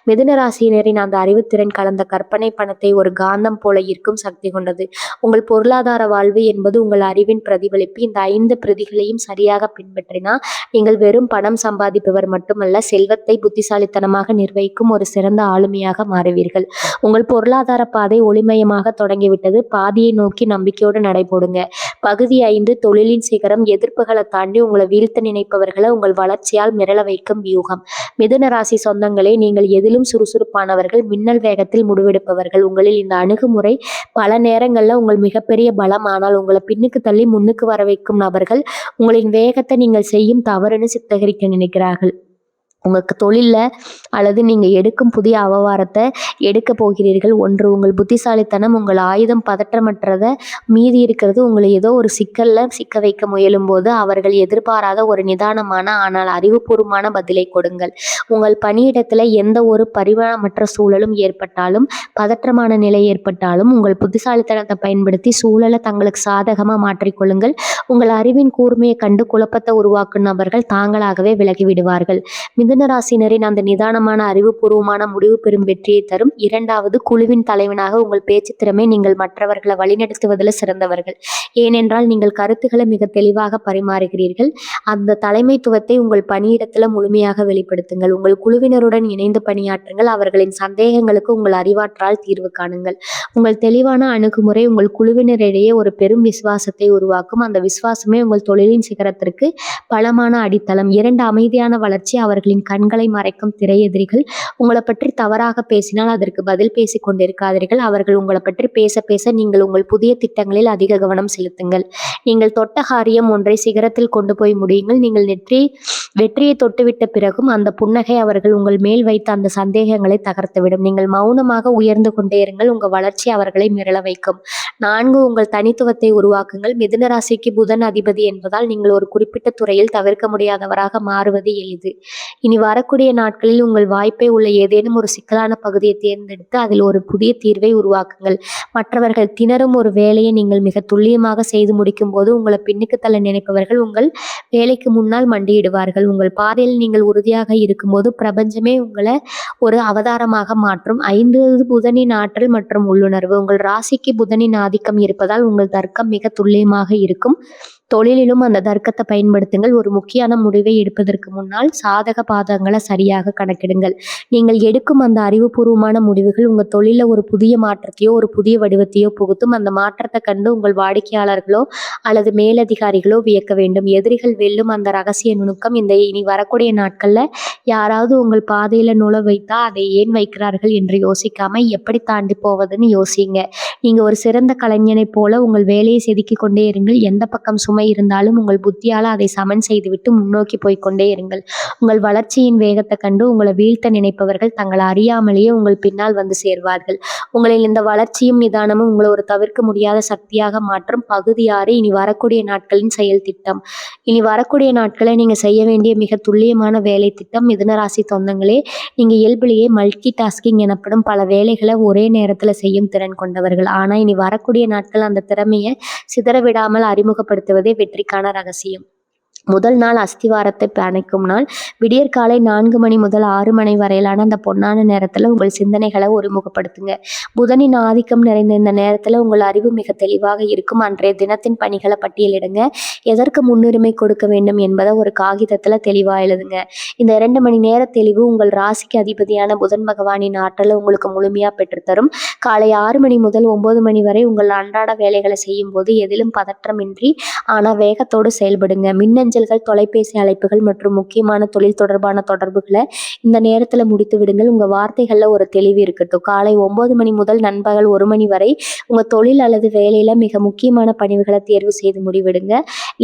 மிதுன ராசியினரின் அந்த அறிவுத்திறன் கலந்த கற்பனை பணத்தை ஒரு காந்தம் போல ஈர்க்கும் சக்தி கொண்டது. உங்கள் பொருளாதார வாழ்வு என்பது உங்கள் அறிவின் பிரதிபலிப்பு. இந்த 5 பிரதிகளையும் சரியாக பின்பற்றினா நீங்கள் வெறும் பணம் சம்பாதிப்பவர் மட்டுமல்ல, செல்வத்தை புத்திசாலித்தனமாக நிர்வகிக்கும் ஒரு சிறந்த ஆளுமையாக மாறுவீர்கள். உங்கள் பொருளாதார பாதை ஒளிமயமாக தொடங்கிவிட்டது. பாதியை நோக்கி நம்பிக்கையோடு நடைபோடுங்க. பகுதி 5: தொழிலின் சிகரம். எதிர்ப்புகளை தாண்டி உங்களை வீழ்த்த நினைப்பவர்களை உங்கள் வளர்ச்சியால் மிரள வைக்கும் வியூகம். மிதுன ராசி சொந்தங்களே, நீங்கள் எதிலும் சுறுசுறுப்பானவர்கள், மின்னல் வேகத்தில் முடிவெடுப்பவர்கள். உங்களில் இந்த அணுகுமுறை பல நேரங்களில் உங்கள் மிகப்பெரிய பலம். ஆனால் உங்களை பின்னுக்கு தள்ளி முன்னுக்கு வர வைக்கும் நபர்கள் உங்களின் வேகத்தை நீங்கள் செய்யும் தவறுன்னு சித்தகரிக்க நினைக்கிறார்கள். உங்களுக்கு தொழிலில் அல்லது நீங்கள் எடுக்கும் புதிய அவாரத்தை எடுக்க போகிறீர்கள். 1. உங்கள் புத்திசாலித்தனம். உங்கள் ஆயுதம் பதற்றமற்றதை மீதி இருக்கிறது. உங்களை ஏதோ ஒரு சிக்கலில் சிக்க வைக்க முயலும் போது அவர்கள் எதிர்பாராத ஒரு நிதானமான ஆனால் அறிவுபூர்வமான பதிலை கொடுங்கள். உங்கள் பணியிடத்தில் எந்த ஒரு பரிமாணமற்ற சூழலும் ஏற்பட்டாலும், பதற்றமான நிலை ஏற்பட்டாலும் உங்கள் புத்திசாலித்தனத்தை பயன்படுத்தி சூழலை தங்களுக்கு சாதகமாக மாற்றிக்கொள்ளுங்கள். உங்கள் அறிவின் கூர்மையை கண்டு குழப்பத்தை உருவாக்கும் நபர்கள் தாங்களாகவே விலகிவிடுவார்கள். மிதுன மிதுன ராசினரின் அந்த நிதானமான அறிவுபூர்வமான முடிவு பெறும் வெற்றியை தரும். இரண்டாவது, குழுவின் தலைவனாக உங்கள் பேச்சு திறமை. நீங்கள் மற்றவர்களை வழிநடத்துவதில் சிறந்தவர்கள், ஏனென்றால் நீங்கள் கருத்துக்களை மிக தெளிவாக பரிமாறுகிறீர்கள். அந்த தலைமைத்துவத்தை உங்கள் பணியிடத்தில் முழுமையாக வெளிப்படுத்துங்கள். உங்கள் குழுவினருடன் இணைந்து பணியாற்றுங்கள். அவர்களின் சந்தேகங்களுக்கு உங்கள் அறிவாற்றால் தீர்வு காணுங்கள். உங்கள் தெளிவான அணுகுமுறை உங்கள் குழுவினரிடையே ஒரு பெரும் விசுவாசத்தை உருவாக்கும். அந்த விசுவாசமே உங்கள் தொழிலின் சிகரத்திற்கு பலமான அடித்தளம். 2, அமைதியான வளர்ச்சி. அவர்களின் கண்களை மறைக்கும் திரை எதிரிகள். உங்களை பற்றி தவறாக பேசினால் அதற்கு பதில் பேசிக் கொண்டிருக்காதீர்கள். அவர்கள் உங்களை பற்றி பேச பேச நீங்கள் உங்கள் புதிய திட்டங்களில் அதிக கவனம் செலுத்துங்கள். நீங்கள் தொட்ட காரியம் ஒன்றை சிகரத்தில் கொண்டு போய் முடியுங்கள். நீங்கள் வெற்றியை தொட்டுவிட்ட பிறகும் அந்த புன்னகை அவர்கள் உங்கள் மேல் வைத்த அந்த சந்தேகங்களை தகர்த்துவிடும். நீங்கள் மௌனமாக உயர்ந்து கொண்டே இருங்கள். உங்கள் வளர்ச்சி அவர்களை மிரள வைக்கும். 4, உங்கள் தனித்துவத்தை உருவாக்குங்கள். மிதுன ராசிக்கு புதன் அதிபதி என்பதால் நீங்கள் ஒரு குறிப்பிட்ட துறையில் தவிர்க்க முடியாதவராக மாறுவது எளிது. இனி வரக்கூடிய நாட்களில் உங்கள் வாய்ப்பை உள்ள ஏதேனும் ஒரு சிக்கலான பகுதியை தேர்ந்தெடுத்து அதில் ஒரு புதிய தீர்வை உருவாக்குங்கள். மற்றவர்கள் திணறும் ஒரு வேலையை நீங்கள் மிக துல்லியமாக செய்து முடிக்கும் போது உங்களை பின்னுக்கு தள்ள நினைப்பவர்கள் உங்கள் வேலைக்கு முன்னால் மண்டியிடுவார்கள். உங்கள் பாதையில் நீங்கள் உறுதியாக இருக்கும்போது பிரபஞ்சமே உங்களை ஒரு அவதாரமாக மாற்றும். 5, புதனின் ஆற்றல் மற்றும் உள்ளுணர்வு. உங்கள் ராசிக்கு புதனின் ஆதிக்கம் இருப்பதால் உங்கள் தர்க்கம் மிக துல்லியமாக இருக்கும். தொழிலிலும் அந்த தர்க்கத்தை பயன்படுத்துங்கள். ஒரு முக்கியமான முடிவை எடுப்பதற்கு முன்னால் சாதக பாதகங்களை சரியாக கணக்கிடுங்கள். நீங்கள் எடுக்கும் அந்த அறிவுபூர்வமான முடிவுகள் உங்கள் தொழிலில் ஒரு புதிய மாற்றத்தையோ ஒரு புதிய வடிவத்தையோ புகுத்தும். அந்த மாற்றத்தை கண்டு உங்கள் வாடிக்கையாளர்களோ அல்லது மேலதிகாரிகளோ வியக்க வேண்டும். எதிரிகள் வெல்லும் அந்த ரகசிய நுணுக்கம். இந்த இனி வரக்கூடிய நாட்களில் யாராவது உங்கள் பாதையில் நுழ வைத்தா அதை ஏன் வைக்கிறார்கள் என்று யோசிக்காம எப்படி தாண்டி போவதுன்னு யோசிங்க. நீங்கள் ஒரு சிறந்த கலைஞனைப் போல உங்கள் வேலையை செதுக்கிக் கொண்டே இருங்கள். எந்த பக்கம் சுமை இருந்தாலும் உங்கள் புத்தியால் அதை சமன் செய்துவிட்டு முன்னோக்கி போய்கொண்டே இருங்கள். உங்கள் வளர்ச்சியின் வேகத்தை கண்டு உங்களை வீழ்த்த நினைப்பவர்கள் தங்களை அறியாமலேயே உங்கள் பின்னால் வந்து சேர்வார்கள். உங்களில் இந்த வளர்ச்சியும் நிதானமும் உங்களை ஒரு தவிர்க்க முடியாத சக்தியாக மாற்றும். பகுதி 6, இனி வரக்கூடிய நாட்களின் செயல் திட்டம். இனி வரக்கூடிய நாட்களை நீங்கள் செய்ய வேண்டிய மிக துல்லியமான வேலை திட்டம். மிதுனராசி சொந்தங்களே, நீங்கள் இயல்பிலேயே மல்டி டாஸ்கிங் எனப்படும் பல வேலைகளை ஒரே நேரத்தில் செய்யும் திறன் கொண்டவர்கள். ஆனால் இனி வரக்கூடிய நாட்கள் அந்த திறமையை சிதறவிடாமல் அறிமுகப்படுத்துவதே வெற்றிக்கான ரகசியம். முதல் நாள் அஸ்திவாரத்தை பிணைக்கும் நாள். விடியற்காலை 4 மணி முதல் 6 மணி வரையிலான அந்த பொன்னான நேரத்தில் உங்கள் சிந்தனைகளை ஒருமுகப்படுத்துங்க. புதனின் ஆதிக்கம் நிறைந்த இந்த நேரத்தில் உங்கள் அறிவு மிக தெளிவாக இருக்கும். அன்றைய தினத்தின் பணிகளை பட்டியலிடுங்க. எதற்கு முன்னுரிமை கொடுக்க வேண்டும் என்பதை ஒரு காகிதத்தில் தெளிவாக எழுதுங்க. இந்த 2 மணி நேர தெளிவு உங்கள் ராசிக்கு அதிபதியான புதன் பகவானின் ஆற்றலை உங்களுக்கு முழுமையாக பெற்றுத்தரும். காலை 6 மணி முதல் 9 மணி வரை உங்கள் அன்றாட வேலைகளை செய்யும் போது எதிலும் பதற்றமின்றி ஆனால் வேகத்தோடு செயல்படுங்க. மின்னஞ்சல்கள், தொலைபேசி அழைப்புகள் மற்றும் முக்கியமான தொழில் தொடர்பான தொடர்புகளை இந்த நேரத்தில் முடித்து விடுங்கள். உங்கள் வார்த்தைகளில் ஒரு தெளிவு இருக்கட்டும். காலை 9 மணி முதல் நண்பகல் 1 மணி வரை உங்கள் தொழில் அல்லது வேலையில் மிக முக்கியமான பணிவுகளை தேர்வு செய்து முடிவிடுங்க.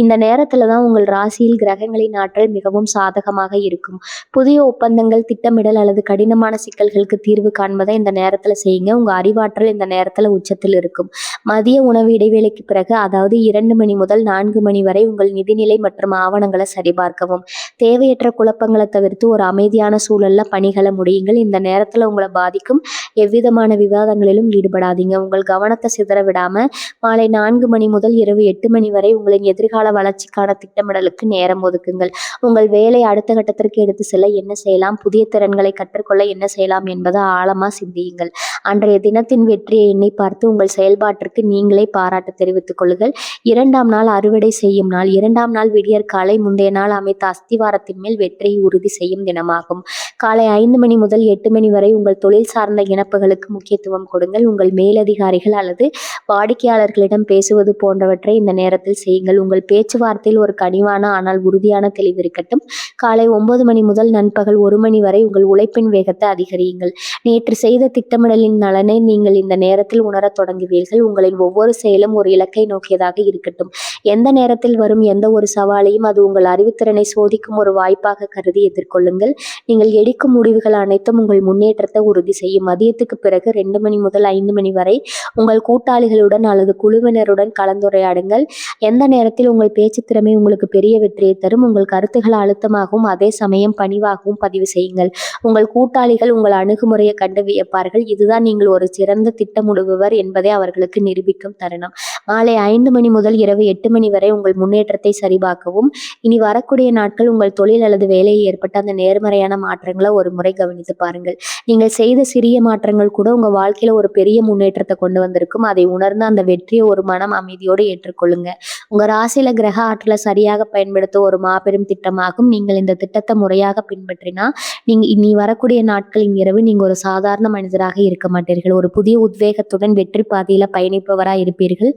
இந்த நேரத்தில் தான் உங்கள் ராசியில் கிரகங்களின் ஆற்றல் மிகவும் சாதகமாக இருக்கும். புதிய ஒப்பந்தங்கள், திட்டமிடல் அல்லது கடினமான சிக்கல்களுக்கு தீர்வு காண்பதை இந்த நேரத்தில் செய்யுங்க. உங்கள் அறிவாற்றல் இந்த நேரத்தில் உச்சத்தில் இருக்கும். மதிய உணவு இடைவேளைக்கு பிறகு, அதாவது 2 மணி முதல் 4 மணி வரை உங்கள் நிதிநிலை மற்றும் ஆவணங்களை சரிபார்க்கவும். தேவையற்ற குழப்பங்களை தவிர்த்து ஒரு அமைதியான சூழல்ல பணிகளை முடியுங்கள். இந்த நேரத்தில் உங்களை பாதிக்கும் எவ்விதமான விவாதங்களிலும் ஈடுபடாதீங்க. உங்கள் கவனத்தை சிதற விடாம மாலை 4 மணி முதல் இரவு 8 மணி வரை உங்களின் எதிர்கால வளர்ச்சிக்கான திட்டமிடலுக்கு நேரம் ஒதுக்குங்கள். உங்கள் வேலை அடுத்த கட்டத்திற்கு எடுத்து செல்ல என்ன செய்யலாம், புதிய திறன்களை கற்றுக்கொள்ள என்ன செய்யலாம் என்பதை ஆழமா சிந்தியுங்கள். அன்றைய தினத்தின் வெற்றியை எண்ணி பார்த்து உங்கள் செயல்பாட்டிற்கு நீங்களே பாராட்டு தெரிவித்துக் கொள்ளுங்கள். 2ஆம் நாள் அறுவடை செய்யும் நாள். 2ஆம் நாள் விடியற்காலை முந்தைய நாள் அமைத்த அஸ்திவாரத்தின் மேல் வெற்றியை உறுதி செய்யும் தினமாகும். காலை 5 மணி முதல் 8 மணி வரை உங்கள் தொழில் சார்ந்த இணைப்புகளுக்கு முக்கியத்துவம் கொடுங்கள். உங்கள் மேலதிகாரிகள் அல்லது வாடிக்கையாளர்களிடம் பேசுவது போன்றவற்றை இந்த நேரத்தில் செய்யுங்கள். உங்கள் பேச்சுவார்த்தையில் ஒரு கனிவான ஆனால் உறுதியான தெளிவு இருக்கட்டும். காலை 9 மணி முதல் நண்பகல் 1 மணி வரை உங்கள் உழைப்பின் வேகத்தை அதிகரியுங்கள். நேற்று செய்த திட்டமிடலின் நலனை நீங்கள் இந்த நேரத்தில் உணரத் தொடங்குவீர்கள். உங்களின் ஒவ்வொரு செயலும் ஒரு இலக்கை நோக்கியதாக இருக்கட்டும். எந்த நேரத்தில் வரும் எந்த ஒரு சவாலையும் அது உங்கள் அறிவுத்திறனை சோதிக்கும் ஒரு வாய்ப்பாக கருதி எதிர்கொள்ளுங்கள். நீங்கள் எடுக்கும் முடிவுகள் அனைத்தும் உங்கள் முன்னேற்றத்தை உறுதி செய்யும். மதியத்துக்கு பிறகு 2 மணி முதல் 5 மணி வரை உங்கள் கூட்டாளிகளுடன் அல்லது குழுவினருடன் கலந்துரையாடுங்கள். எந்த நேரத்தில் உங்கள் பேச்சு திறமை உங்களுக்கு பெரிய வெற்றியை தரும். உங்கள் கருத்துக்களை அழுத்தமாகவும் அதே சமயம் பணிவாகவும் பதிவு செய்யுங்கள். உங்கள் கூட்டாளிகள் உங்கள் அணுகுமுறையை கண்டு வியப்பார்கள். இதுதான் நீங்கள் ஒரு சிறந்த திட்டமிடுபவர் என்பதை அவர்களுக்கு நிரூபிக்கும் தருணம். மாலை 5 மணி முதல் இரவு 8 மணி வரை உங்கள் முன்னேற்றத்தை சரிபார்க்கவும். இனி வரக்கூடிய நாட்கள் உங்கள் தொழில் அல்லது வேலையில் ஏற்பட்ட அந்த நேர்மறையான மாற்றங்களை ஒரு முறை கவனித்து பாருங்கள். நீங்கள் செய்த சிறிய மாற்றங்கள் கூட உங்க வாழ்க்கையில ஒரு பெரிய முன்னேற்றத்தை கொண்டு வந்திருக்கும். அதை உணர்ந்து அந்த வெற்றியை ஒரு மனம் அமைதியோடு ஏற்றுக்கொள்ளுங்க. உங்க ராசியில கிரக ஆற்றலை சரியாக பயன்படுத்த ஒரு மாபெரும் திட்டமாகும். நீங்கள் இந்த திட்டத்தை முறையாக பின்பற்றினா நீங்க இனி வரக்கூடிய நாட்களின் இரவு நீங்க ஒரு சாதாரண மனிதராக இருக்க மாட்டீர்கள். ஒரு புதிய உத்வேகத்துடன் வெற்றி பாதையில பயணிப்பவராய் இருப்பீர்கள்.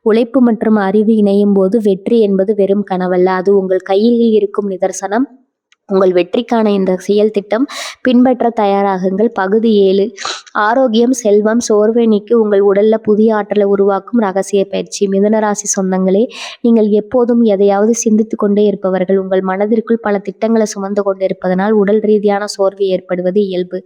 உழைப்பு மற்றும் அறிவு இணையும் போது வெற்றி என்பது வெறும் கனவல்ல, அது உங்கள் கையில் இருக்கும் நிதர்சனம். உங்கள் வெற்றிக்கான இந்த செயல் திட்டம் பின்பற்ற தயாராகுங்கள். பகுதி 7 ஆரோக்கியம், செல்வம், சோர்வை நீக்கி உங்கள் உடல்ல புதிய ஆற்றலை உருவாக்கும் ரகசிய பயிற்சி. மிதுனராசி சொந்தங்களே, நீங்கள் எப்போதும் எதையாவது சிந்தித்து கொண்டே இருப்பவர்கள். உங்கள் மனதிற்குள் பல திட்டங்களை சுமந்து கொண்டிருப்பதனால் உடல் ரீதியான சோர்வு ஏற்படுவது இயல்பு.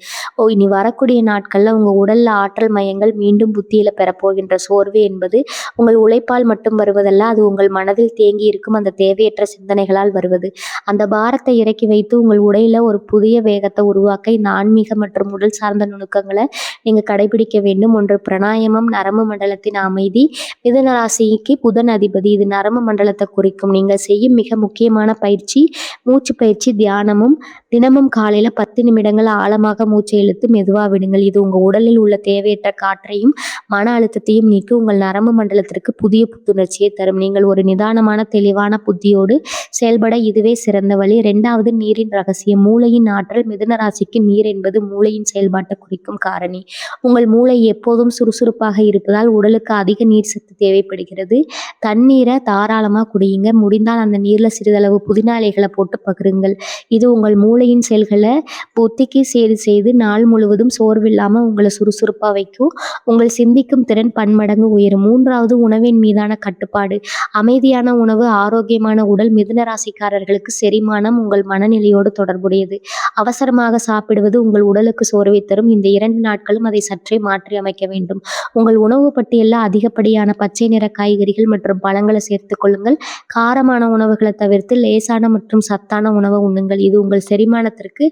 இனி வரக்கூடிய நாட்கள்ல உங்க உடல்ல ஆற்றல் மையங்கள் மீண்டும் புத்தியில பெறப்போகின்ற சோர்வு என்பது உங்கள் உழைப்பால் மட்டும் வருவதல்ல, அது உங்கள் மனதில் தேங்கி இருக்கும் அந்த தேவையற்ற சிந்தனைகளால் வருவது. அந்த பாரத்தை இறக்கி வைத்து உங்கள் உடையில ஒரு புதிய வேகத்தை உருவாக்க இந்த ஆன்மீக மற்றும் உடல் சார்ந்த நுணுக்கங்களை நீங்க கடைபிடிக்க வேண்டும். ஒன்று பிராணாயாமம், நரம்பு மண்டலத்தின் அமைதி. மிதுன ராசிக்கு புதன் அதிபதி, இது நரம்பு மண்டலத்தை குறிக்கும். நீங்கள் செய்யும் மிக முக்கியமான பயிற்சி மூச்சு பயிற்சி, தியானமும். தினமும் காலையில 10 நிமிடங்கள் ஆழமாக மூச்சை இழுத்து மெதுவா விடுங்கள். இது உங்க உடலில் உள்ள தேவையற்ற காற்றையும் மன அழுத்தத்தையும் நீக்கி உங்கள் நரம்பு மண்டலத்திற்கு புதிய புத்துணர்ச்சியை தரும். நீங்கள் ஒரு நிதானமான தெளிவான புத்தியோடு செயல்பட இதுவே சிறந்த வழி. 2வது நீரின் ரகசியம். மூளையின் ஆற்றல். மிதுன ராசிக்கு நீர் என்பது மூளையின் செயல்பாட்டை குறிக்கும் காரணி. உங்கள் மூளை எப்போதும் சுறுசுறுப்பாக இருப்பதால் உடலுக்கு அதிக நீர் சத்து தேவைப்படுகிறது. தண்ணீரை தாராளமாக குடியுங்க. முடிந்தால் அந்த நீரில் சிறிதளவு புதினா இலைகளை போட்டு பகிருங்கள். இது உங்கள் மூளையின் செல்களை புத்திக்கு செய்து நாள் முழுவதும் சோர்வில்லாமல் உங்களை சுறுசுறுப்பாக வைக்கும். உங்கள் சிந்திக்கும் திறன் பன்மடங்கு உயரும். 3வது உணவின் மீதான கட்டுப்பாடு. அமைதியான உணவு, ஆரோக்கியமான உடல். மிதுன ராசிக்காரர்களுக்கு செரிமானம் உங்கள் மனநிலையோடு தொடர்புடையது. அவசரமாக சாப்பிடுவது உங்கள் உடலுக்கு சோர்வை தரும். இந்த 2 நாட்களும் அதை சற்றே மாற்றி அமைக்க வேண்டும். உங்கள் உணவு பட்டியலில் அதிகப்படியான பச்சை நிற காய்கறிகள் மற்றும் பழங்களை சேர்த்துக் கொள்ளுங்கள். காரமான உணவுகளை தவிர்த்து லேசான மற்றும் சத்தான உணவை உண்ணுங்கள். இது உங்கள் செரிமானத்திற்கு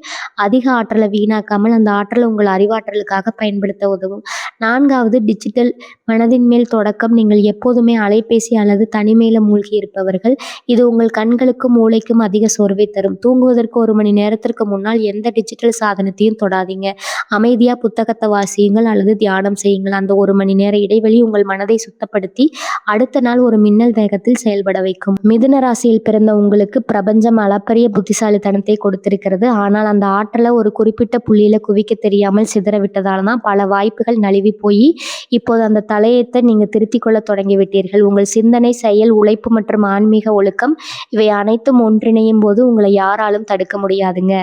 அதிக ஆற்றலை வீணாக்காமல் அந்த ஆற்றலை உங்கள் அறிவாற்றலுக்காக பயன்படுத்த உதவும். 4வது டிஜிட்டல் மனதின் மேல் தொடக்கம். நீங்கள் எப்போதுமே அலைபேசி அல்லது தனிமையில மூழ்கி இருப்பவர்கள். இது உங்கள் கண்களுக்கும் மூளைக்கும் அதிக சோர்வை தரும். தூங்குவதற்கு 1 மணி நேரத்திற்கு முன்னால் எந்த டிஜிட்டல் சாதனத்தையும் தொடாதீங்க. அமைதியா புத்தகத்தை வாசியுங்கள் அல்லது தியானம் செய்யுங்கள். அந்த 1 மணி நேர இடைவெளி உங்கள் மனதை சுத்தப்படுத்தி அடுத்த நாள் ஒரு மின்னல் வேகத்தில் செயல்பட வைக்கும். மிதுன ராசியில் பிறந்த உங்களுக்கு பிரபஞ்சம் அளப்பரிய புத்திசாலித்தனத்தை கொடுத்திருக்கிறது. ஆனால் அந்த ஆற்றலை ஒரு குறிப்பிட்ட புள்ளியில குவிக்க தெரியாமல் சிதற விட்டதால தான் பல வாய்ப்புகள் நழுவி போய் இப்போது அந்த தலையத்தை நீங்க திருத்திக் கொள்ள தொடங்கிவிட்டீர்கள். உங்கள் சிந்தனை, செயல், உழைப்பு மற்றும் ஆன்மீக ஒழுக்கம் இவை அனைத்தும் ஒன்றிணையும் போது உங்களை யாராலும் தடுக்க முடியாதுங்க.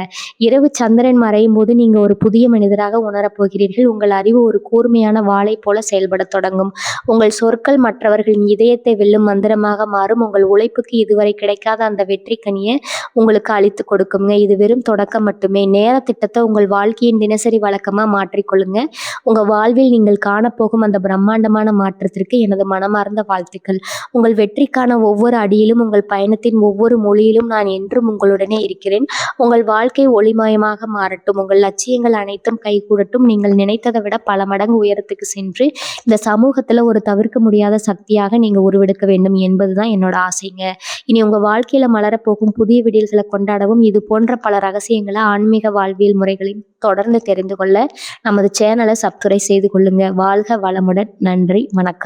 இரவு சந்திரன் மறையும் போது நீங்க ஒரு புதிய மனிதராக உணரப்போகிறீர்கள். உங்கள் அறிவு ஒரு கூர்மையான வாளை போல செயல்பட தொடங்கும். உங்கள் சொற்கள் மற்றவர்களின் இதயத்தை வெல்லும் மந்திரமாக மாறும். உங்கள் உழைப்புக்கு இதுவரை கிடைக்காத அந்த வெற்றி கனியை உங்களுக்கு அளித்து கொடுக்குங்க. இது வெறும் தொடக்கம் மட்டுமே. நேர திட்டத்தை உங்கள் வாழ்க்கையின் தினசரி வழக்கமாக மாற்றிக்கொள்ளுங்க. உங்க வாழ்வில் நீங்கள் காணப்போகும் அந்த பிரம்மாண்டமான மாற்றத்திற்கு எனது மனமார்ந்த வாழ்த்துக்கள். உங்கள் வெற்றிக்கான ஒவ்வொரு அடியிலும், உங்கள் பயணத்தின் ஒவ்வொரு மொழியிலும் நான் என்றும் உங்களுடனே இருக்கிறேன். உங்கள் வாழ்க்கை ஒளிமயமாக மாறட்டும். உங்கள் லட்சியங்கள் அனைத்தும் கைகூடட்டும். நீங்கள் நினைத்ததை விட பல மடங்கு உயரத்துக்கு சென்று இந்த சமூகத்துல ஒரு தவிர்க்க முடியாத சக்தியாக நீங்க உருவெடுக்க வேண்டும் என்பதுதான் என்னோட ஆசைங்க. இனி உங்க வாழ்க்கையில மலரப்போகும் புதிய விடியல்களை கொண்டாடவும் இது போன்ற பல ரகசியங்களை, ஆன்மீக வாழ்வியல் முறைகளையும் தொடர்ந்து தெரிந்து கொள்ள நமது சேனலை சப்ஸ்கிரைப் செய்து கொள்ளுங்க. வாழ்க வளமுடன். நன்றி, வணக்கம்.